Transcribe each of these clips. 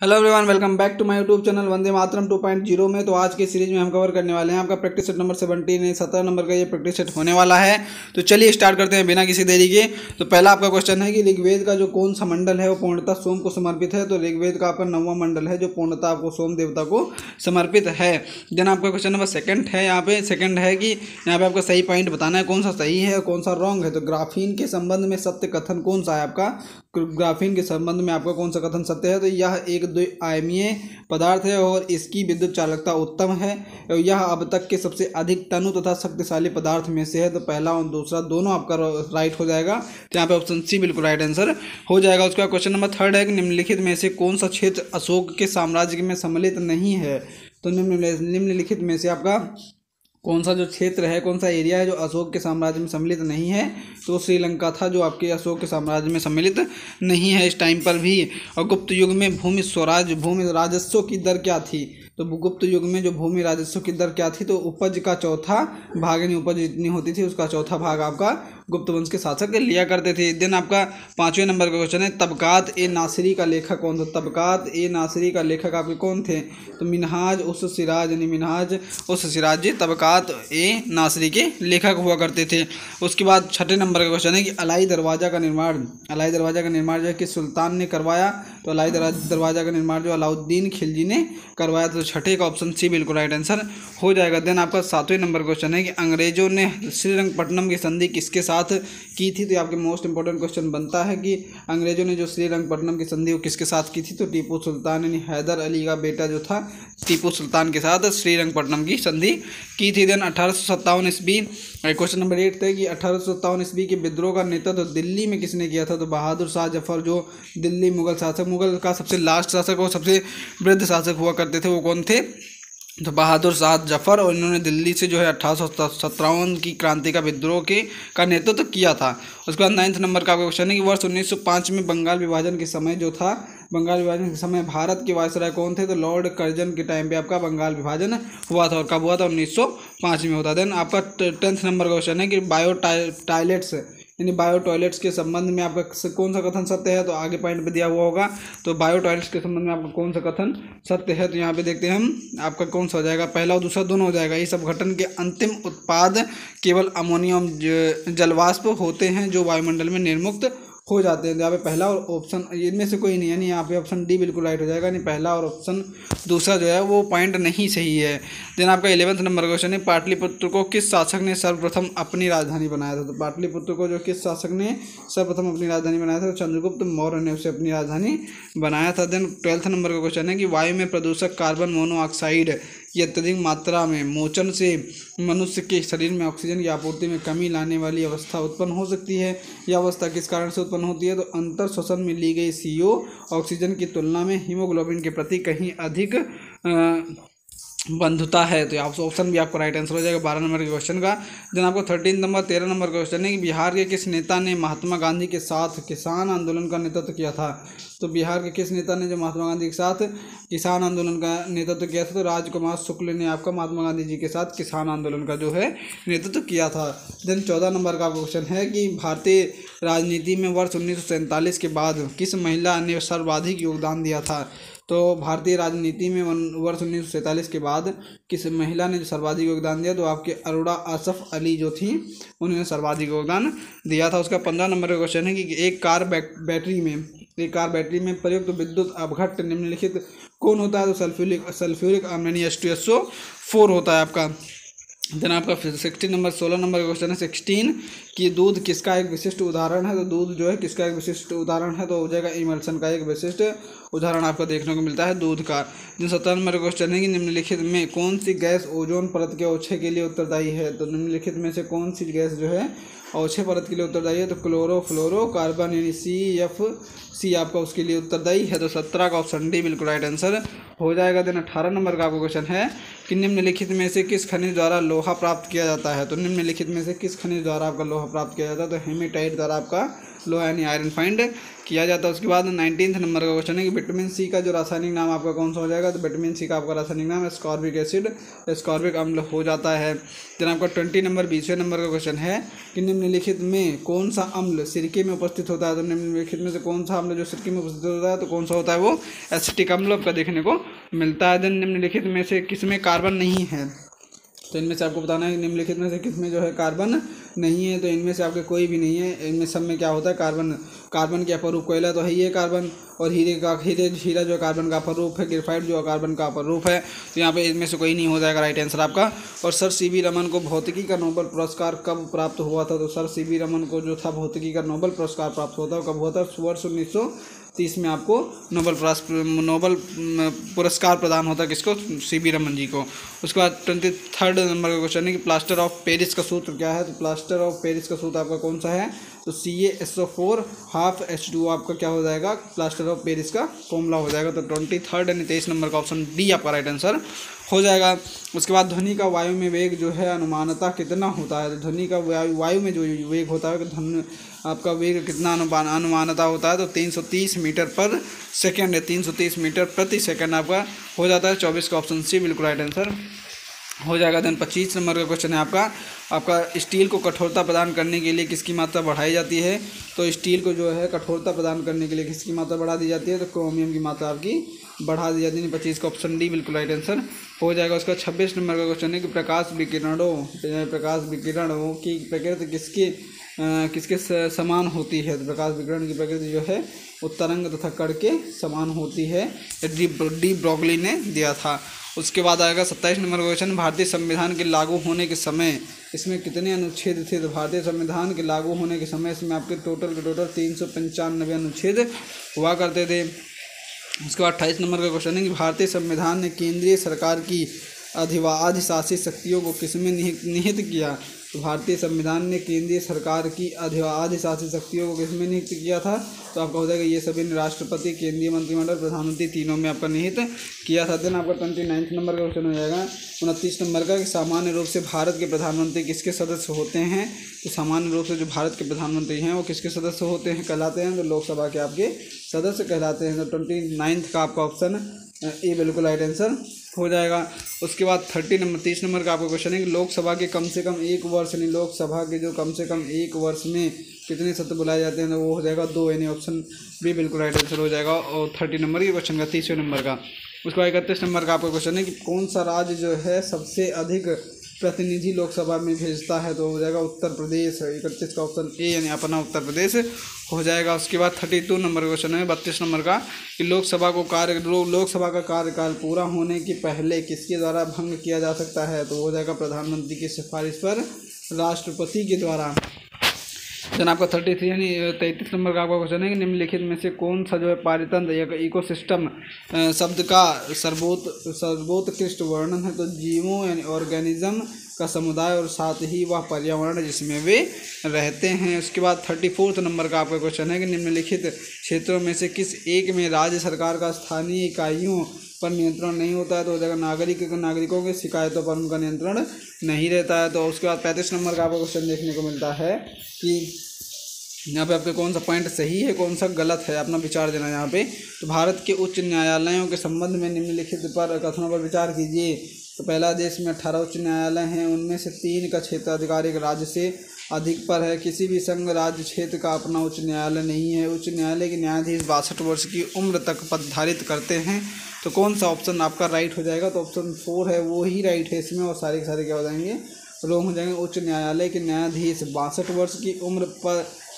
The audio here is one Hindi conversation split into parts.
Hello everyone, welcome back to my YouTube channel Vande Mataram 2.0 में। तो आज के सीरीज में हम कवर करने वाले हैं आपका प्रैक्टिस सेट नंबर 17 17 नंबर का ये प्रैक्टिस सेट होने वाला है। तो चलिए स्टार्ट करते हैं बिना किसी देरी के। तो पहला आपका क्वेश्चन है कि ऋग्वेद का जो कौन सा मंडल है वो पूर्णतः सोम को समर्पित है। तो ऋग्वेद का आपका 9वां मंडल है जो पूर्णतः आपको सोम देवता को समर्पित है। देन आपका क्वेश्चन नंबर सेकंड है, यहाँ पे सेकंड है कि यहाँ पे आपका सही पॉइंट बताना है कौन सा सही है और कौन सा रॉन्ग है। तो ग्राफीन के संबंध में सत्य कथन कौन सा है आपका, ग्राफीन के संबंध में आपका कौन सा कथन सत्य है। तो यह एक द्विआयामीय पदार्थ है और इसकी विद्युत चालकता उत्तम है और यह अब तक के सबसे अधिक तनु तथा शक्तिशाली पदार्थ में से है। तो पहला और दूसरा दोनों आपका राइट हो जाएगा। तो यहाँ पे ऑप्शन सी बिल्कुल राइट आंसर हो जाएगा। उसका क्वेश्चन नंबर थर्ड है कि निम्नलिखित में से कौन सा क्षेत्र अशोक के साम्राज्य में सम्मिलित नहीं है। तो निम्नलिखित में से आपका कौन सा जो क्षेत्र है, कौन सा एरिया है जो अशोक के साम्राज्य में सम्मिलित नहीं है। तो श्रीलंका था जो आपके अशोक के साम्राज्य में सम्मिलित नहीं है इस टाइम पर भी। और गुप्त युग में भूमि राजस्व की दर क्या थी। तो गुप्त युग में जो भूमि राजस्व की दर क्या थी, तो उपज का चौथा भाग, यानी उपज जितनी होती थी उसका चौथा भाग आपका गुप्त वंश के शासक लिया करते थे। देन आपका 5वें नंबर का क्वेश्चन है तबकात ए नासिरी का लेखक कौन था। तबकात ए नासिरी का लेखक आपके कौन थे। तो मिनहाज उस सिराज, यानी मिनहाज उस सिराज जी तबकात ए नासिरी के लेखक हुआ करते थे। उसके बाद 6ठे नंबर का क्वेश्चन है कि अलाई दरवाज़ा का निर्माण जो है किस सुल्तान ने करवाया। तो अलाई दरवाज़ा का निर्माण जो अलाउद्दीन खिलजी ने करवाया। तो 6ठे का ऑप्शन सी बिल्कुल राइट आंसर हो जाएगा। देन आपका 7वें नंबर क्वेश्चन है कि अंग्रेजों ने श्रीरंगपट्टनम की संधि किसके साथ की थी। तो आपके मोस्ट इंपॉर्टेंट क्वेश्चन बनता है कि अंग्रेजों ने जो श्रीरंगपट्टनम की संधि वो किसके साथ की थी। तो टीपू सुल्तान, यानी हैदर अली का बेटा जो था टीपू सुल्तान के साथ श्रीरंगपट्टनम की संधि की थी। देन 1857 ईस्वी क्वेश्चन नंबर 8 था कि 1857 ईस्वी के विद्रोह का नेतृत्व तो दिल्ली में किसने किया था। तो बहादुर शाह जफर जो दिल्ली मुगल का सबसे लास्ट शासक और सबसे वृद्ध शासक हुआ करते थे वो कौन थे। तो बहादुर शाह जफर, और इन्होंने दिल्ली से जो है 1857 की क्रांति का विद्रोह का नेतृत्व किया था। उसके बाद 9th नंबर का क्वेश्चन है कि वर्ष 1905 में बंगाल विभाजन के समय जो था, बंगाल विभाजन के समय भारत के वायसराय कौन थे। तो लॉर्ड कर्जन के टाइम पे आपका बंगाल विभाजन हुआ था। और कब हुआ था, 1905 में होता। देन आपका 10th नंबर का क्वेश्चन है कि टॉयलेट्स, यानी बायो टॉयलेट्स के संबंध में आपका कौन सा कथन सत्य है। तो आगे पॉइंट पे दिया हुआ होगा। तो बायो टॉयलेट्स के संबंध में आपका कौन सा कथन सत्य है। तो यहाँ पे देखते हैं हम आपका कौन सा हो जाएगा, पहला और दूसरा दोनों हो जाएगा। ये सब घटन के अंतिम उत्पाद केवल अमोनियम जलवाष्प होते हैं जो वायुमंडल में निर्मुक्त हो जाते हैं। तो यहाँ पे पहला और ऑप्शन इनमें से कोई नहीं, यानी यहाँ पे ऑप्शन डी बिल्कुल राइट हो जाएगा। यानी पहला और ऑप्शन दूसरा जो है वो पॉइंट नहीं सही है। देन आपका 11th नंबर क्वेश्चन है पाटलिपुत्र को किस शासक ने सर्वप्रथम अपनी राजधानी बनाया था। तो पाटलिपुत्र को जो किस शासक ने सर्वप्रथम अपनी राजधानी बनाया था, तो चंद्रगुप्त मौर्य ने उसे अपनी राजधानी बनाया था। देन 12th नंबर का क्वेश्चन है कि वायु में प्रदूषक कार्बन मोनोऑक्साइड की अत्यधिक मात्रा में मोचन से मनुष्य के शरीर में ऑक्सीजन की आपूर्ति में कमी लाने वाली अवस्था उत्पन्न हो सकती है। यह अवस्था किस कारण से उत्पन्न होती है। तो अंतर श्वसन में ली गई CO ऑक्सीजन की तुलना में हीमोग्लोबिन के प्रति कहीं अधिक बंधुता है। तो आप ऑप्शन भी आपको राइट आंसर हो जाएगा 12 नंबर के क्वेश्चन का। देन आपको 13 नंबर का क्वेश्चन है कि बिहार के किस नेता ने महात्मा गांधी के साथ किसान आंदोलन का नेतृत्व किया था। तो बिहार के किस नेता ने जो महात्मा गांधी के साथ किसान आंदोलन का नेतृत्व किया था। तो राजकुमार शुक्ल ने आपका महात्मा गांधी जी के साथ किसान आंदोलन का जो है नेतृत्व किया था। देन 14 नंबर का क्वेश्चन है कि भारतीय राजनीति में वर्ष 1947 के बाद किस महिला ने सर्वाधिक योगदान दिया था। तो भारतीय राजनीति में वर्ष 1947 के बाद किस महिला ने जो सर्वाधिक योगदान दिया, तो आपके अरोड़ा आसफ अली जो थी उन्होंने सर्वाधिक योगदान दिया था। उसका 15 नंबर का क्वेश्चन है कि एक कार बैटरी में प्रयुक्त विद्युत अपघट्ट निम्नलिखित कौन होता है। तो सल्फ्यूरिक अम्ल यानी H2SO4 होता है आपका। देन आपका 16 नंबर का क्वेश्चन है 16 कि दूध किसका एक विशिष्ट उदाहरण है। तो दूध जो है किसका एक विशिष्ट उदाहरण है। तो हो जाएगा इमल्सन का एक विशिष्ट उदाहरण आपको देखने को मिलता है दूध का। जो 17 नंबर का क्वेश्चन है कि निम्नलिखित में कौन सी गैस ओजोन परत के ओछे के लिए उत्तरदायी है। तो निम्नलिखित में से कौन सी गैस जो है ओछे परत के लिए उत्तरदायी है। तो क्लोरोफ्लोरोकार्बन यानी CFC आपका उसके लिए उत्तरदायी है। तो 17 का ऑप्शन डी बिल्कुल राइट आंसर हो जाएगा। देन 18 नंबर का आपको क्वेश्चन है कि निम्नलिखित में से किस खनिज द्वारा लोहा प्राप्त किया जाता है। तो निम्नलिखित में से किस खनिज द्वारा आपका लोहा प्राप्त किया जाता है। तो हेमेटाइट द्वारा आपका लोहा यानी आयरन फाइंड किया जाता है। उसके बाद 19 नंबर का क्वेश्चन है कि विटामिन सी का जो रासायनिक नाम आपका कौन सा हो जाएगा, तो विटामिन सी का आपका रासायनिक नाम एस्कॉर्बिक एसिड, एस्कॉर्बिक अम्ल हो जाता है। देन आपका 20 नंबर 20वें नंबर का क्वेश्चन है कि निम्नलिखित में कौन सा अम्ल सिरके में उपस्थित होता है, तो निम्नलिखित में से कौन सा अम्ल जो सिरके में उपस्थित होता है तो कौन सा होता है, वो एसिटिक अम्ल आपका देखने को मिलता है। देन निम्नलिखित में से किसमें कार्बन नहीं है, तो इनमें से आपको बताना है कि निम्नलिखित में से किसमें जो है कार्बन नहीं है, तो इनमें से आपके कोई भी नहीं है। इनमें सब में क्या होता है, कार्बन के अपरूप कोयला तो है ही है कार्बन, और हीरा जो कार्बन का अपरूप है, ग्रेफाइट जो कार्बन का अपरूप है, तो यहाँ पे इनमें से कोई नहीं हो जाएगा राइट आंसर आपका। और सर सीवी रमन को भौतिकी का नोबेल पुरस्कार कब प्राप्त हुआ था, तो सर सीवी रमन को जो था भौतिकी का नोबेल पुरस्कार प्राप्त हुआ था कब हुआ था, वर्ष 1930 में आपको नोबेल पुरस्कार प्रदान होता है किसको, सीवी रमन जी को। उसके बाद 23 नंबर का क्वेश्चन है कि प्लास्टर ऑफ पेरिस का सूत्र क्या है, तो प्लास्टर ऑफ पेरिस का सूत्र आपका कौन सा है, तो CaSO4 हाफ H2O आपका क्या हो जाएगा, प्लास्टर ऑफ पेरिस का फॉर्मूला हो जाएगा। तो 23 यानी 23 नंबर का ऑप्शन डी आपका राइट आंसर हो जाएगा। उसके बाद ध्वनि का वायु में वेग जो है अनुमानतः कितना होता है, तो ध्वनि का वायु में जो वेग होता है ध्वनि आपका वेग कितना अनुमानतः होता है, तो 330 मीटर पर सेकेंड है, 330 मीटर प्रति सेकेंड आपका हो जाता है। 24 का ऑप्शन सी बिल्कुल राइट आंसर हो जाएगा। देन 25 नंबर का क्वेश्चन है आपका स्टील को कठोरता प्रदान करने के लिए किसकी मात्रा बढ़ाई जाती है, तो स्टील को जो है कठोरता प्रदान करने के लिए किसकी मात्रा बढ़ा दी जाती है, तो क्रोमियम की मात्रा आपकी बढ़ा दी जाती है। 25 का ऑप्शन डी बिल्कुल राइट आंसर हो जाएगा। उसका 26 नंबर का क्वेश्चन है कि प्रकाश विकिरणों की प्रकृति किसके समान होती है, तो प्रकाश विकिरण की प्रकृति जो है वो तरंग तथा कण के समान होती है, डी ब्रॉगली ने दिया था। उसके बाद आएगा 27 नंबर का क्वेश्चन, भारतीय संविधान के लागू होने के समय इसमें कितने अनुच्छेद थे, तो भारतीय संविधान के लागू होने के समय इसमें आपके टोटल 395 अनुच्छेद हुआ करते थे। उसके बाद 28 नंबर का क्वेश्चन है कि भारतीय संविधान ने केंद्रीय सरकार की अधिशासित शक्तियों को किसमें निहित किया, तो भारतीय संविधान ने केंद्रीय सरकार की अधिशासित शक्तियों को किसमें निहित किया था, तो आपका हो जाएगा ये सभी राष्ट्रपति, केंद्रीय मंत्रिमंडल, प्रधानमंत्री तीनों में आपका निहित किया था। देन आपका 29 नंबर का क्वेश्चन हो जाएगा 29 नंबर का कि सामान्य रूप से भारत के प्रधानमंत्री किसके सदस्य होते हैं, तो सामान्य रूप से जो भारत के प्रधानमंत्री हैं वो किसके सदस्य होते हैं कहलाते हैं, तो लोकसभा के आपके सदस्य कहलाते हैं। तो 29 का आपका ऑप्शन ए बिल्कुल राइट आंसर हो जाएगा। उसके बाद 30 नंबर का आपका क्वेश्चन है कि लोकसभा के कम से कम एक वर्ष यानी लोकसभा के जो कम से कम एक वर्ष में कितने सत्र बुलाए जाते हैं, तो वो हो जाएगा 2 यानी ऑप्शन बी बिल्कुल राइट आंसर हो जाएगा। और 30 नंबर के क्वेश्चन का 30वें नंबर का। उसके बाद 31 नंबर का आपका क्वेश्चन है कि कौन सा राज्य जो है सबसे अधिक प्रतिनिधि लोकसभा में भेजता है, तो हो जाएगा उत्तर प्रदेश। 31 का ऑप्शन ए यानी अपना उत्तर प्रदेश हो जाएगा। उसके बाद 32 नंबर क्वेश्चन है 32 नंबर का कि लोकसभा का कार्यकाल पूरा होने के पहले किसके द्वारा भंग किया जा सकता है, तो हो जाएगा प्रधानमंत्री की सिफारिश पर राष्ट्रपति के द्वारा। देन आपका 33 यानी 33 नंबर का आपका क्वेश्चन है कि निम्नलिखित में से कौन सा जो है पारितंत्र या इकोसिस्टम शब्द का सर्वोत्कृष्ट वर्णन है, तो जीवों यानी ऑर्गेनिज्म का समुदाय और साथ ही वह पर्यावरण जिसमें वे रहते हैं। उसके बाद 34 नंबर का आपका क्वेश्चन है कि निम्नलिखित क्षेत्रों में से किस एक में राज्य सरकार का स्थानीय इकाइयों पर नियंत्रण नहीं होता है, तो हो जाएगा नागरिकों की शिकायतों पर उनका नियंत्रण नहीं रहता है। तो उसके बाद 35 नंबर का आपको क्वेश्चन देखने को मिलता है कि यहाँ पे आपके कौन सा पॉइंट सही है कौन सा गलत है, अपना विचार देना यहाँ पे। तो भारत के उच्च न्यायालयों के संबंध में निम्नलिखित पर कथनों पर विचार कीजिए। तो पहला, देश में 18 उच्च न्यायालय हैं, उनमें से 3 का क्षेत्राधिकार एक राज्य से अधिक पर है। किसी भी संघ राज्य क्षेत्र का अपना उच्च न्यायालय नहीं है। उच्च न्यायालय के न्यायाधीश 62 वर्ष की उम्र तक पदधारित करते हैं। तो कौन सा ऑप्शन आपका राइट हो जाएगा, तो ऑप्शन 4 है वो ही राइट है इसमें, और सारे के सारे क्या हो जाएंगे रॉन्ग हो जाएंगे। उच्च न्यायालय के न्यायाधीश 62 वर्ष की उम्र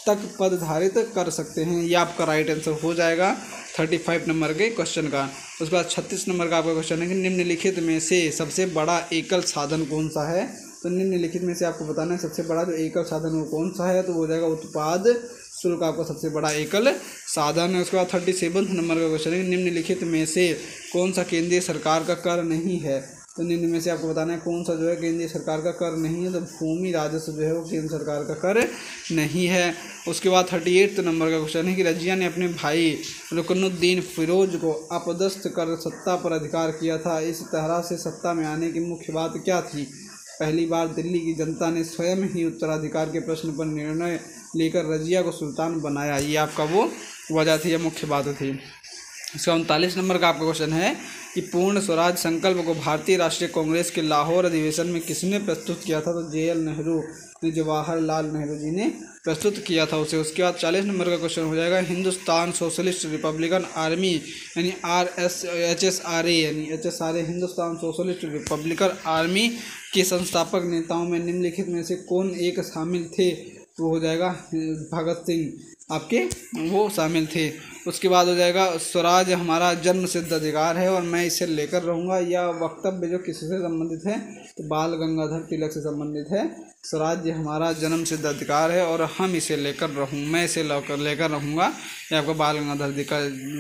तक पदधारित कर सकते हैं, ये आपका राइट आंसर हो जाएगा 35 नंबर के क्वेश्चन का। उसके बाद 36 नंबर का आपका क्वेश्चन है कि निम्नलिखित में से सबसे बड़ा एकल साधन कौन सा है, तो निम्नलिखित में से आपको बताना है सबसे बड़ा जो एकल साधन वो कौन सा है, तो वो हो जाएगा उत्पाद शुल्क आपका सबसे बड़ा एकल साधन है। उसके बाद 37 नंबर का क्वेश्चन है कि निम्नलिखित में से कौन सा केंद्रीय सरकार का कर नहीं है, तो निम्न में से आपको बताना है कौन सा जो है केंद्रीय सरकार का कर नहीं है, तो भूमि राजस्व जो है वो केंद्र सरकार का कर नहीं है। उसके बाद 38 नंबर का क्वेश्चन है कि रजिया ने अपने भाई रुकनुद्दीन फिरोज को अपदस्थ कर सत्ता पर अधिकार किया था, इस तरह से सत्ता में आने की मुख्य बात क्या थी। पहली बार दिल्ली की जनता ने स्वयं ही उत्तराधिकार के प्रश्न पर निर्णय लेकर रजिया को सुल्तान बनाया। ये आपका वो वजह थी या मुख्य बात थी। इसका 39 नंबर का आपका क्वेश्चन है कि पूर्ण स्वराज संकल्प को भारतीय राष्ट्रीय कांग्रेस के लाहौर अधिवेशन में किसने प्रस्तुत किया था? तो JL नेहरू ने, जवाहरलाल नेहरू जी ने प्रस्तुत किया था उसे। उसके बाद 40 नंबर का क्वेश्चन हो जाएगा, हिंदुस्तान सोशलिस्ट रिपब्लिकन आर्मी यानी HSRA यानी HSRA Hindustan socialist Republican army के संस्थापक नेताओं में निम्नलिखित में से कौन एक शामिल थे? तो हो जाएगा भगत सिंह आपके वो शामिल थे। उसके बाद हो जाएगा, स्वराज हमारा जन्म सिद्ध अधिकार है और मैं इसे लेकर रहूँगा। यह वक्तव्य जो किससे संबंधित है? तो बाल गंगाधर तिलक से संबंधित है। स्वराज्य हमारा जन्म सिद्ध अधिकार है और हम इसे लेकर मैं इसे लेकर रहूँगा, ये आपका बाल गंगाधर तिलक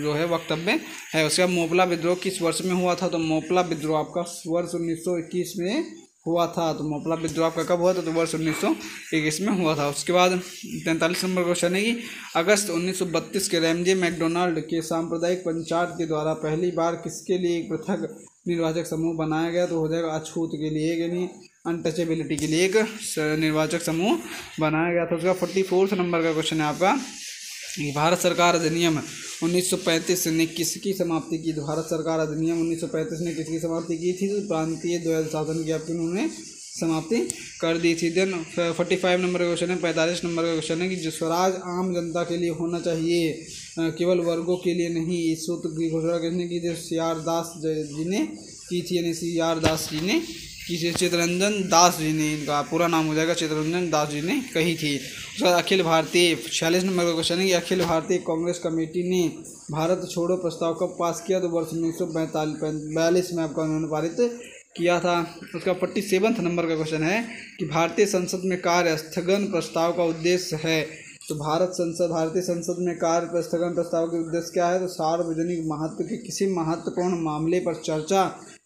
जो है वक्तव्य है। उसका मोपला विद्रोह किस वर्ष में हुआ था? तो मोपला विद्रोह आपका वर्ष 1921 में हुआ था। तो मोपला विद्रोह आपका कब हुआ था? तो वर्ष 1921 में हुआ था। उसके बाद 43 नंबर क्वेश्चन है कि अगस्त 1932 के रैमजे मैकडोनाल्ड के सांप्रदायिक पंचायत के द्वारा पहली बार किसके लिए एक पृथक निर्वाचक समूह बनाया गया? तो हो जाएगा अछूत के लिए, यानी अनटचेबिलिटी के लिए एक निर्वाचक समूह बनाया गया था। उसका 44 नंबर का क्वेश्चन है आपका, भारत सरकार अधिनियम 1935 ने किसकी समाप्ति की? भारत सरकार अधिनियम 1935 ने किसकी समाप्ति की थी? तो प्रांतीय द्वैध शासन की आपकी उन्होंने समाप्ति कर दी थी। देन 45 नंबर का क्वेश्चन है, 45 नंबर का क्वेश्चन है कि जो स्वराज आम जनता के लिए होना चाहिए, केवल वर्गों के लिए नहीं। इस सूत्र की घोषणा किसने की थी? CR दास जी ने की थी, यानी CR दास जी ने की, चित्तरंजन दास जी ने, इनका पूरा नाम हो जाएगा चित्तरंजन दास जी ने कही थी। उसके बाद अखिल भारतीय 46 नंबर का क्वेश्चन है कि अखिल भारतीय कांग्रेस कमेटी ने भारत छोड़ो प्रस्ताव कब पास किया? तो वर्ष 1942 में आपका उन्होंने पारित किया था। उसका 47 नंबर का क्वेश्चन है कि भारतीय संसद में कार्य स्थगन प्रस्ताव का उद्देश्य है। तो भारतीय संसद में कार्य स्थगन प्रस्ताव के उद्देश्य क्या है? तो सार्वजनिक महत्व के किसी महत्वपूर्ण मामले पर चर्चा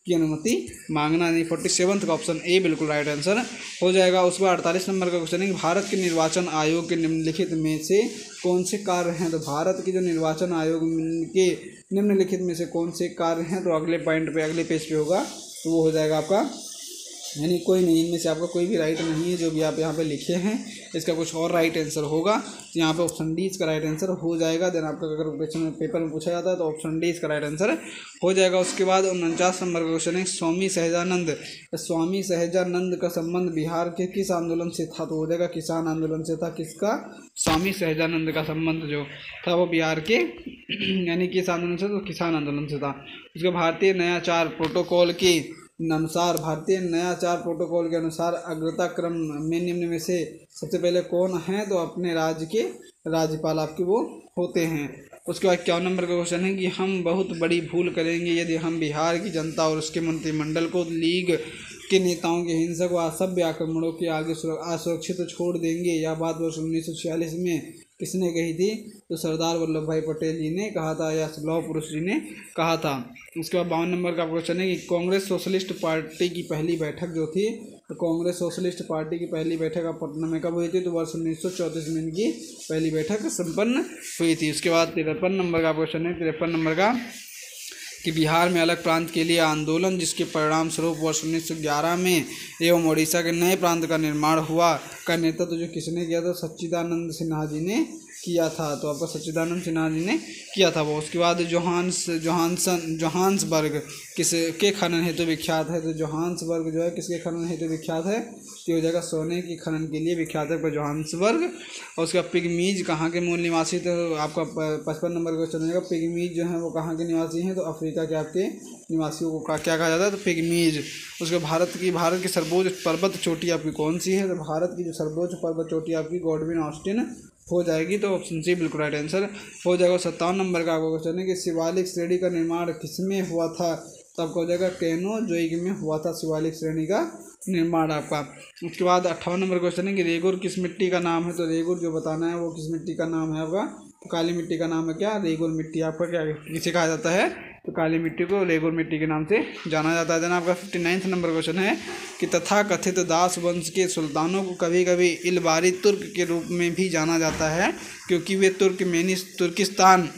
की अनुमति मांगना। नहीं, 47 का ऑप्शन ए बिल्कुल राइट आंसर हो जाएगा। उसके बाद 48 नंबर का क्वेश्चन है कि भारत के निर्वाचन आयोग के निम्नलिखित में से कौन से कार्य हैं? तो भारत के जो निर्वाचन आयोग के निम्नलिखित में से कौन से कार्य हैं? तो अगले पॉइंट पे, अगले पेज पे होगा, तो वो हो जाएगा आपका, यानी कोई नहीं, इनमें से आपका कोई भी राइट नहीं है जो भी आप यहाँ पे लिखे हैं। इसका कुछ और राइट आंसर होगा, तो यहाँ पे ऑप्शन डी इसका राइट आंसर हो जाएगा। देन आपका अगर क्वेश्चन में पेपर में पूछा जाता है तो ऑप्शन डी इसका राइट आंसर हो जाएगा। उसके बाद 49 नंबर का क्वेश्चन है, स्वामी सहजानंद का संबंध बिहार के किस आंदोलन से था? तो हो जाएगा किसान आंदोलन से था। किसका? स्वामी सहजानंद का संबंध जो था वो बिहार के यानी किस आंदोलन से? तो किसान आंदोलन से था। उसके भारतीय नयाचार प्रोटोकॉल के अनुसार, भारतीय नयाचार प्रोटोकॉल के अनुसार अग्रता क्रम में निम्न में से सबसे पहले कौन है? तो अपने राज्य के राज्यपाल आपके वो होते हैं। उसके बाद 51 नंबर का क्वेश्चन है कि हम बहुत बड़ी भूल करेंगे यदि हम बिहार की जनता और उसके मंत्रिमंडल को लीग के नेताओं के हिंसक व असभ्य आक्रमणों के आगे असुरक्षित छोड़ देंगे। यह बात वर्ष 1946 में किसने कही थी? तो सरदार वल्लभ भाई पटेल जी ने कहा था, या लौह पुरुष जी ने कहा था। उसके बाद 52 नंबर का क्वेश्चन है कि कांग्रेस सोशलिस्ट पार्टी की पहली बैठक जो थी, तो कांग्रेस सोशलिस्ट पार्टी की पहली बैठक आप पटना में कब हुई थी? तो वर्ष 1934 में इनकी पहली बैठक संपन्न हुई थी। उसके बाद 53 नंबर का क्वेश्चन है, 53 नंबर का कि बिहार में अलग प्रांत के लिए आंदोलन जिसके परिणाम स्वरूप वर्ष 1911 में एवं ओडिशा के नए प्रांत का निर्माण हुआ का नेतृत्व जो किसने किया था? सच्चिदानंद सिन्हा जी ने किया था। तो आपका सच्चिदानंद सिन्हा जी ने किया था वो। उसके बाद जोहान्सबर्ग किसके खनन हेतु विख्यात है? तो जोहान्सबर्ग जो है किसके खनन हेतु विख्यात है? तो हो जाएगा सोने की खनन के लिए विख्यात है जोहान्सबर्ग। और उसका पिगमीज कहाँ के मूल निवासी थे? तो आपका 55 नंबर का क्वेश्चन रहेगा, पिगमीज जो है वो कहाँ के निवासी हैं? तो अफ्रीका के आपके निवासियों को क्या कहा जाता है? तो पिगमीज। उसके भारत की सर्वोच्च पर्वत चोटी आपकी कौन सी है? तो भारत की जो सर्वोच्च पर्वत चोटी आपकी गॉडविन ऑस्टिन हो जाएगी। तो ऑप्शन सी बिल्कुल राइट आंसर हो जाएगा। 57 नंबर का आपका क्वेश्चन है कि शिवालिक श्रेणी का निर्माण किसमें हुआ था? तो आपका हो जाएगा कैनोजोइक में हुआ था शिवालिक श्रेणी का निर्माण आपका। उसके बाद 58 नंबर क्वेश्चन है कि रेगुर किस मिट्टी का नाम है? तो रेगुर जो बताना है वो किस मिट्टी का नाम है आपका? तो काली मिट्टी का नाम है क्या? रेगुर मिट्टी। आपका क्या किसे कहा जाता है? तो काली मिट्टी को रेगुर मिट्टी के नाम से जाना जाता है। देन आपका 59 नंबर क्वेश्चन है कि तथा कथित दास वंश के सुल्तानों को कभी कभी इलबारी तुर्क के रूप में भी जाना जाता है क्योंकि वे तुर्किस्तान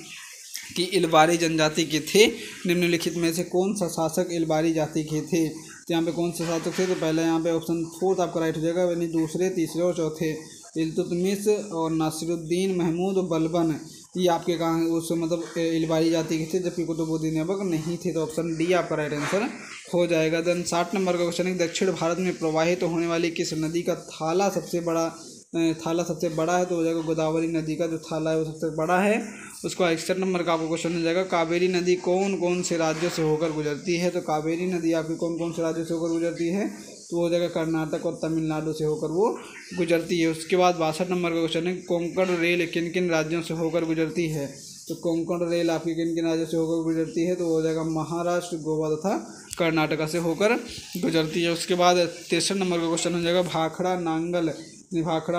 की इलबारी जनजाति के थे। निम्नलिखित में से कौन सा शासक इलबारी जाति के थे? तो यहाँ पे कौन से शासक थे? तो पहले यहाँ पे ऑप्शन 4 आपका राइट हो जाएगा, यानी दूसरे, तीसरे और चौथे। इल्तुतमिश और नासिरुद्दीन महमूद बलबन, ये आपके कहाँ उस मतलब इलबारी जाति के थे, जबकि कुतुबुद्दीन ऐबक नहीं थे। तो ऑप्शन डी आपका राइट आंसर हो जाएगा। देन 60 नंबर का क्वेश्चन है, दक्षिण भारत में प्रवाहित होने वाली किस नदी का थाला सबसे बड़ा है? तो हो जाएगा गोदावरी नदी का जो थाला है वो सबसे बड़ा है। उसको 61 नंबर का आपको क्वेश्चन हो जाएगा, कावेरी नदी कौन कौन से राज्यों से होकर गुजरती है? तो कावेरी नदी आपकी कौन कौन से राज्यों से होकर गुजरती है? तो वो जगह कर्नाटक और तमिलनाडु से होकर वो गुजरती है। उसके बाद 62 नंबर का क्वेश्चन है, कोंकण रेल किन किन राज्यों से होकर गुजरती है? तो कोंकण रेल आपकी किन किन राज्यों से होकर गुजरती है? तो हो जाएगा महाराष्ट्र, गोवा तथा कर्नाटका से होकर गुजरती है। उसके बाद 63 नंबर का क्वेश्चन हो जाएगा, भाखड़ा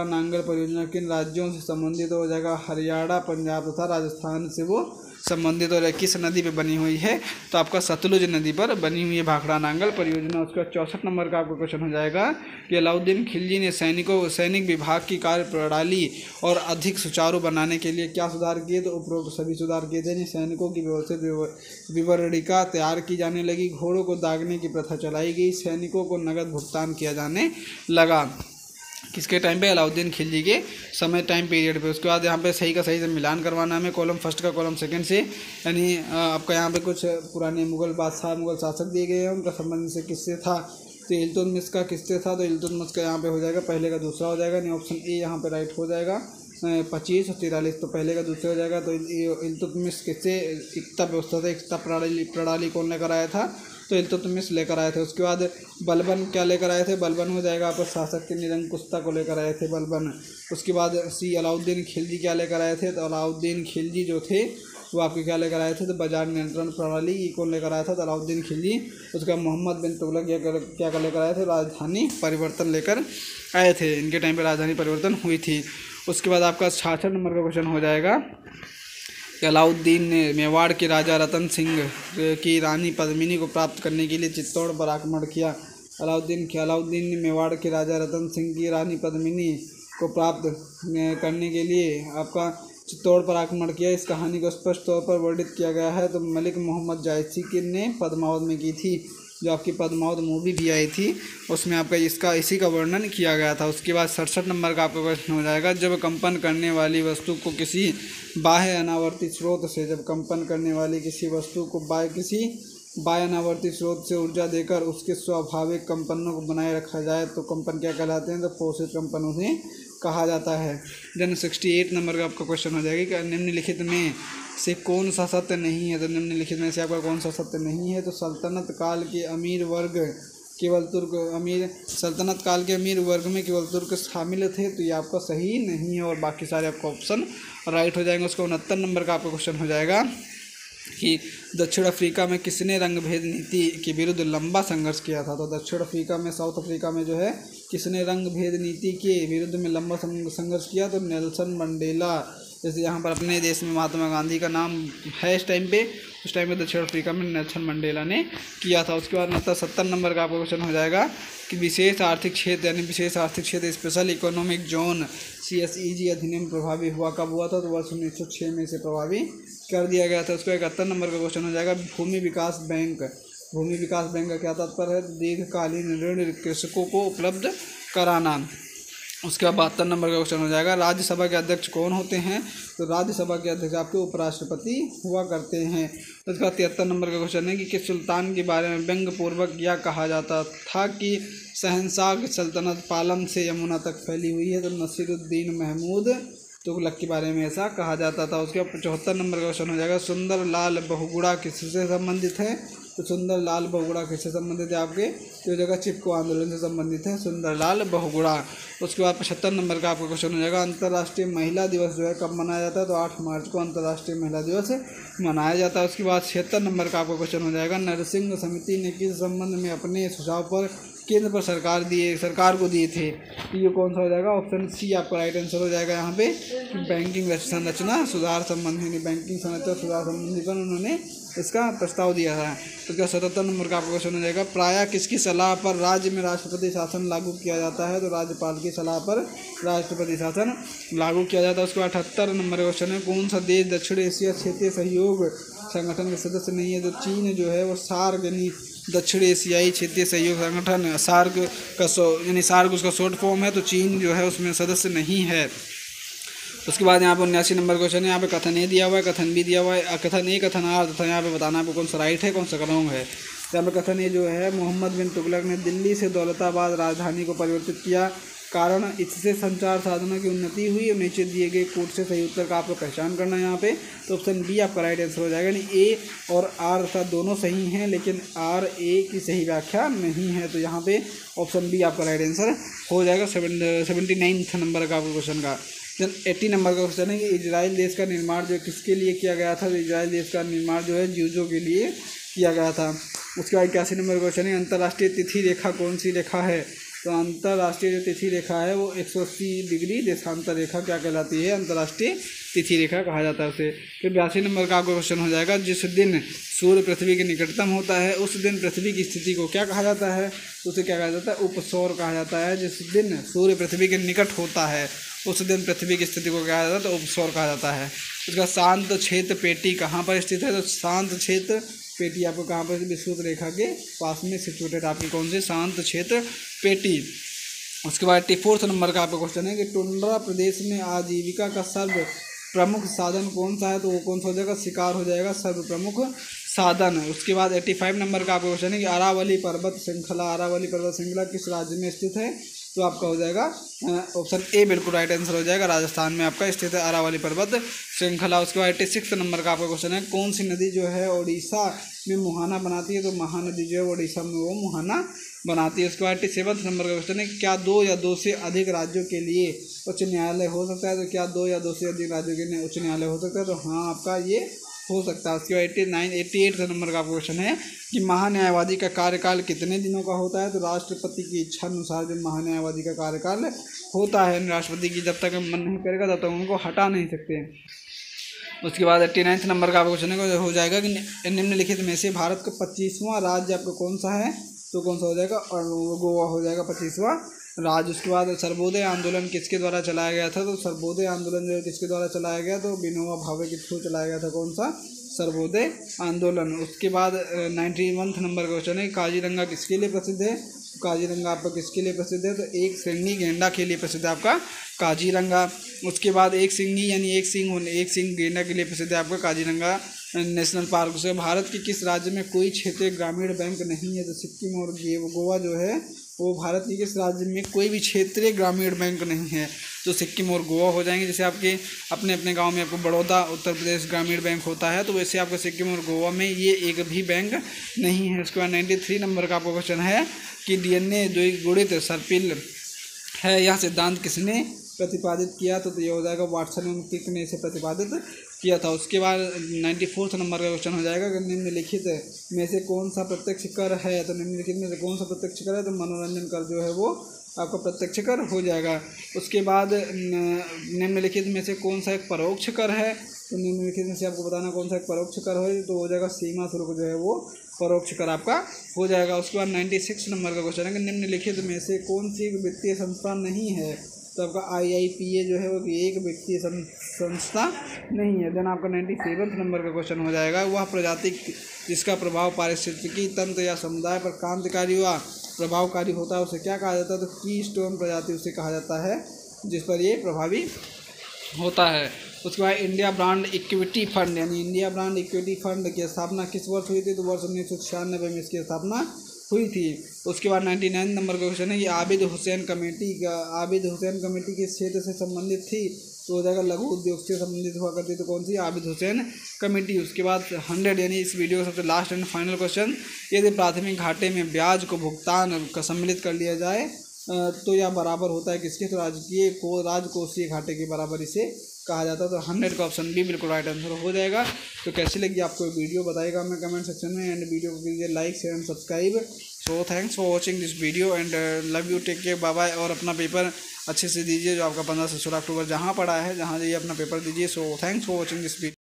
नांगल परियोजना किन राज्यों से संबंधित? हो जाएगा हरियाणा, पंजाब तथा राजस्थान से वो संबंधित और किस नदी पे बनी हुई है? तो आपका सतलुज नदी पर बनी हुई है भाखड़ा नांगल परियोजना। उसका 64 नंबर का आपका क्वेश्चन हो जाएगा कि अलाउद्दीन खिलजी ने सैनिक विभाग की कार्य प्रणाली और अधिक सुचारू बनाने के लिए क्या सुधार किए? तो उपरोक्त सभी सुधार किए थे। सैनिकों की व्यवस्थित विवरणिका तैयार की जाने लगी, घोड़ों को दागने की प्रथा चलाई गई, सैनिकों को नगद भुगतान किया जाने लगा। किसके टाइम पे? अलाउद्दीन खिलजी के समय टाइम पीरियड पे। उसके बाद यहाँ पे सही का सही से मिलान करवाना हमें, कॉलम फर्स्ट का कॉलम सेकंड से, यानी आपका यहाँ पे कुछ पुराने मुगल शासक दिए गए हैं, उनका संबंध से किससे था? तो इल्तुतमिश का किससे था? तो इल्तुतमिश का यहाँ पे हो जाएगा पहले का दूसरा हो जाएगा, नहीं ऑप्शन ए यहाँ पे राइट हो जाएगा। 25 और 43 तो पहले का दूसरा हो जाएगा। तो इल्तुतमिश किससे एकता व्यवस्था था, एकता प्रणाली कौन लेकर आया था? तो इल्तुतमिश लेकर आए थे। उसके बाद बलबन क्या लेकर आए थे? बलबन हो जाएगा आपको शासक की निरंकुशता को लेकर आए थे बलबन। उसके बाद सी अलाउद्दीन खिलजी क्या लेकर आए थे? तो अलाउद्दीन खिलजी जो थे वो आपके क्या लेकर आए थे? तो बाजार नियंत्रण प्रणाली, ये कौन लेकर आया था? तो अलाउद्दीन खिलजी। उसका मोहम्मद बिन तुगलक क्या लेकर आए थे? राजधानी परिवर्तन लेकर आए थे। इनके टाइम पर राजधानी परिवर्तन हुई थी। उसके बाद आपका 66 नंबर का क्वेश्चन हो जाएगा, अलाउद्दीन ने मेवाड़ के राजा रतन सिंह की रानी पद्मिनी को प्राप्त करने के लिए चित्तौड़ पर आक्रमण किया। अलाउद्दीन ने मेवाड़ के राजा रतन सिंह की रानी पद्मिनी को प्राप्त करने के लिए आपका चित्तौड़ पर आक्रमण किया। इस कहानी को स्पष्ट तौर पर वर्णित किया गया है तो मलिक मोहम्मद जायसी ने पद्मावत में की थी। जो आपकी पद्मावत मूवी भी आई थी उसमें आपका इसी का वर्णन किया गया था। उसके बाद 67 नंबर का आपका क्वेश्चन हो जाएगा, जब कंपन करने वाली वस्तु को किसी बाह्य अनावर्ती स्रोत से बाह्य अनावर्ती स्रोत से ऊर्जा देकर उसके स्वाभाविक कंपनों को बनाए रखा जाए तो कंपन क्या कहलाते हैं? तो पोषित कंपन उन्हें कहा जाता है। देन 68 नंबर का आपका क्वेश्चन हो जाएगा कि निम्नलिखित में से कौन सा सत्य नहीं है? तो निम्नलिखित में से आपका कौन सा सत्य नहीं है? तो सल्तनत काल के अमीर वर्ग में केवल तुर्क शामिल थे, तो ये आपका सही नहीं है और बाकी सारे आपका ऑप्शन राइट हो जाएंगे। उसका 69 नंबर का आपका क्वेश्चन हो जाएगा कि दक्षिण अफ्रीका में किसने रंगभेद नीति के विरुद्ध लंबा संघर्ष किया था? तो दक्षिण अफ्रीका में, साउथ अफ्रीका में जो है किसने रंगभेद नीति के विरुद्ध में लंबा संघर्ष किया? तो नेल्सन मंडेला। जैसे यहाँ पर अपने देश में महात्मा गांधी का नाम है उस टाइम पे दक्षिण अफ्रीका में नेल्सन मंडेला ने किया था। उसके बाद 70 नंबर का आपका क्वेश्चन हो जाएगा कि विशेष आर्थिक क्षेत्र स्पेशल इकोनॉमिक जोन CSEG अधिनियम प्रभावी हुआ कब हुआ था? तो वर्ष 1906 में इसे प्रभावी कर दिया गया था। उसको 71 नंबर का क्वेश्चन हो जाएगा, भूमि विकास बैंक का क्या तात्पर्य है? दीर्घकालीन ऋण कृषकों को उपलब्ध कराना। उसके बाद 72 नंबर का क्वेश्चन हो जाएगा, राज्यसभा के अध्यक्ष कौन होते हैं? तो राज्यसभा के अध्यक्ष आपके उपराष्ट्रपति हुआ करते हैं। तो उसका 73 नंबर का क्वेश्चन है कि किस सुल्तान के बारे में व्यंग्यपूर्वक यह कहा जाता था कि शहंशाह की सल्तनत पालम से यमुना तक फैली हुई है? तो नसीरुद्दीन महमूद तुगलक के बारे में ऐसा कहा जाता था। उसके बाद 74 नंबर का क्वेश्चन हो जाएगा, सुंदर लाल बहुगुणा किससे संबंधित है? तो सुंदर लाल बहुगुणा किससे संबंधित है आपके? तो जगह चिपको आंदोलन से संबंधित है सुंदर लाल बहुगुणा। उसके बाद 75 नंबर का आपका क्वेश्चन हो जाएगा, अंतर्राष्ट्रीय महिला दिवस जो है कब मनाया जाता है? तो 8 मार्च को अंतर्राष्ट्रीय महिला दिवस मनाया जाता है। उसके बाद 76 नंबर का आपका क्वेश्चन हो जाएगा, नरसिंह समिति ने किस संबंध में अपने सुझाव पर केंद्र पर सरकार को दिए थे? तो ये कौन सा हो जाएगा? ऑप्शन सी आपका राइट आंसर हो जाएगा यहाँ पे, बैंकिंग संरचना सुधार संबंधी पर उन्होंने इसका प्रस्ताव दिया है। तो क्या 77 नंबर का आपका क्वेश्चन हो जाएगा, प्रायः किसकी सलाह पर राज्य में राष्ट्रपति शासन लागू किया जाता है? तो राज्यपाल की सलाह पर राष्ट्रपति शासन लागू किया जाता है। उसके बाद 78 नंबर का क्वेश्चन है, कौन सा देश दक्षिण एशिया क्षेत्रीय सहयोग संगठन के सदस्य नहीं है? तो चीन जो है वो सार्क यानी दक्षिण एशियाई क्षेत्रीय सहयोग संगठन सार्क का यानी सार्क उसका शॉर्ट फॉर्म है, तो चीन जो है उसमें सदस्य नहीं है। उसके बाद यहाँ पर 79 नंबर क्वेश्चन है, यहाँ पे कथन ए दिया हुआ है, कथन बी दिया हुआ है, कथन ए कथन आर तथा यहाँ पे बताना है कौन सा राइट है कौन सा रॉन्ग है। यहाँ पे कथन ए जो है, मोहम्मद बिन तुगलक ने दिल्ली से दौलताबाद राजधानी को परिवर्तित किया, कारण इससे संचार साधनों की उन्नति हुई। और नीचे दिए गए कोड से सही उत्तर का आपको पहचान करना है यहाँ पे। तो ऑप्शन बी आपका राइट आंसर हो जाएगा। यानी ए और आर तथा दोनों सही हैं, लेकिन आर ए की सही व्याख्या नहीं है। तो यहाँ पे ऑप्शन बी आपका राइट आंसर हो जाएगा 79 नंबर का आपको क्वेश्चन का। 80 नंबर का क्वेश्चन है कि इजराइल देश का निर्माण जो किसके लिए किया गया था? तो इजराइल देश का निर्माण जो है ज्यूजों के लिए किया गया था। उसके बाद 81 नंबर का क्वेश्चन है, अंतर्राष्ट्रीय तिथि रेखा कौन सी रेखा है? तो अंतर्राष्ट्रीय जो तिथि रेखा है वो 180 डिग्री देशांतर रेखा क्या कहलाती है? अंतर्राष्ट्रीय तिथि रेखा कहा जाता है उसे। फिर 82 नंबर का आपका क्वेश्चन हो जाएगा, जिस दिन सूर्य पृथ्वी के निकटतम होता है उस दिन पृथ्वी की स्थिति को क्या कहा जाता है? उसे क्या कहा जाता है? उपसौर कहा जाता है। जिस दिन सूर्य पृथ्वी के निकट होता है उस दिन पृथ्वी की स्थिति को क्या कहा जाता है? तो उपसौर कहा जाता है। उसका शांत क्षेत्र पेटी कहाँ पर स्थित है? तो शांत क्षेत्र पेटी आपको कहाँ पर? विषुवत रेखा के पास में सिचुएटेड आपकी कौन सी? शांत क्षेत्र पेटी। उसके बाद 84 नंबर का आपका क्वेश्चन है कि टुंड्रा प्रदेश में आजीविका का सर्व प्रमुख साधन कौन सा है? तो वो कौन सा हो जाएगा? शिकार हो जाएगा सर्व प्रमुख साधन। उसके बाद 85 नंबर का आपका क्वेश्चन है कि अरावली पर्वत श्रृंखला किस राज्य में स्थित है? तो आपका हो जाएगा ऑप्शन ए बिल्कुल राइट आंसर हो जाएगा, राजस्थान में आपका स्थित है अरावली पर्वत श्रृंखला। उसके बाद 86 नंबर का आपका क्वेश्चन है, कौन सी नदी जो है उड़ीसा में मुहाना बनाती है? तो महानदी जो है उड़ीसा में वो मुहाना बनाती है। उसके बाद 87 नंबर का क्वेश्चन है, क्या 2 या 2 से अधिक राज्यों के लिए उच्च न्यायालय हो सकता है? तो क्या 2 या 2 से अधिक राज्यों के लिए उच्च न्यायालय हो सकता है? तो हाँ आपका ये हो सकता है। उसके बाद 88 नंबर का क्वेश्चन है कि महान्यायवादी का कार्यकाल कितने दिनों का होता है? तो राष्ट्रपति की इच्छा अनुसार जो महान्यायवादी का कार्यकाल होता है, राष्ट्रपति की जब तक मन नहीं करेगा तब तक उनको हटा नहीं सकते। उसके बाद 89 नंबर का क्वेश्चन हो जाएगा कि निम्नलिखित में से भारत का 25वां राज्य आपका कौन सा है? तो कौन सा हो जाएगा? और गोवा हो जाएगा 25वां राज्य। उसके बाद सर्वोदय आंदोलन किसके द्वारा चलाया गया था? तो सर्वोदय आंदोलन जो है किसके द्वारा चलाया गया? तो विनोबा भावे के थ्रू चलाया गया था। कौन सा? सर्वोदय आंदोलन। उसके बाद 91 नंबर का क्वेश्चन है, काजीरंगा किसके लिए प्रसिद्ध है? काजीरंगा आपका किसके लिए प्रसिद्ध है? तो एक सिंगी गेंडा के लिए प्रसिद्ध है आपका काजीरंगा। उसके बाद एक सिंगी यानी एक सिंग गेंडा के लिए प्रसिद्ध है आपका काजीरंगा नेशनल पार्क। से भारत के किस राज्य में कोई क्षेत्रीय ग्रामीण बैंक नहीं है? तो सिक्किम और गोवा जो है वो भारत के किस राज्य में कोई भी क्षेत्रीय ग्रामीण बैंक नहीं है? तो सिक्किम और गोवा हो जाएंगे। जैसे आपके अपने अपने गांव में आपको बड़ौदा उत्तर प्रदेश ग्रामीण बैंक होता है, तो वैसे आपका सिक्किम और गोवा में ये एक भी बैंक नहीं है। उसके बाद 93 नंबर का आपका क्वेश्चन है कि DNA द्विगुणित सर्पिल है, यह सिद्धांत किसने प्रतिपादित किया? तो ये हो जाएगा वाटसन एवं क्रिक ने इसे प्रतिपादित किया था। उसके बाद 94 नंबर का क्वेश्चन हो जाएगा कि निम्नलिखित में से कौन सा प्रत्यक्ष कर है? तो निम्नलिखित में से कौन सा प्रत्यक्ष कर है? तो मनोरंजन कर जो है वो आपका प्रत्यक्ष कर हो जाएगा। उसके बाद निम्नलिखित में से कौन सा एक परोक्ष कर है? तो निम्नलिखित में से आपको बताना कौन सा एक परोक्ष कर है? तो हो जाएगा सीमा शुल्क जो है वो परोक्ष कर आपका हो जाएगा। उसके बाद 96 नंबर का क्वेश्चन है कि निम्नलिखित में से कौन सी वित्तीय संस्था नहीं है? तो आपका IIPA जो है वो एक वित्तीय संस्था नहीं है। देन आपका 97 नंबर का क्वेश्चन हो जाएगा, वह प्रजाति जिसका प्रभाव पारिस्थितिकी तंत्र या समुदाय पर क्रांतिकारी व प्रभावकारी होता है उसे क्या कहा जाता है? तो कीस्टोन प्रजाति उसे कहा जाता है जिस पर ये प्रभावी होता है। उसके बाद इंडिया ब्रांड इक्विटी फंड यानी इंडिया ब्रांड इक्विटी फंड की स्थापना किस वर्ष हुई थी? तो वर्ष 1996 में इसकी स्थापना हुई थी। उसके बाद 99 नंबर का क्वेश्चन है कि आबिद हुसैन कमेटी किस क्षेत्र से संबंधित थी? तो हो जाएगा लघु उद्योग से संबंधित हुआ करती। तो कौन सी? आबिद हुसैन कमेटी। उसके बाद 100 यानी इस वीडियो का सबसे लास्ट एंड फाइनल क्वेश्चन, यदि प्राथमिक घाटे में ब्याज को भुगतान का सम्मिलित कर लिया जाए तो यह बराबर होता है किसके? तो राजकोषीय घाटे के बराबर इसे कहा जाता है। तो 100 का ऑप्शन बी बिल्कुल राइट आंसर हो जाएगा। तो कैसी लगी आपको वीडियो बताइएगा मैं कमेंट सेक्शन में, एंड वीडियो को कीजिए like share and subscribe. So thanks for watching this video and love you, take care, bye bye. और अपना पेपर अच्छे से दीजिए जो आपका 15 से 16 अक्टूबर जहाँ पड़ा है, जहाँ जाइए अपना पेपर दीजिए। सो thanks for watching this video.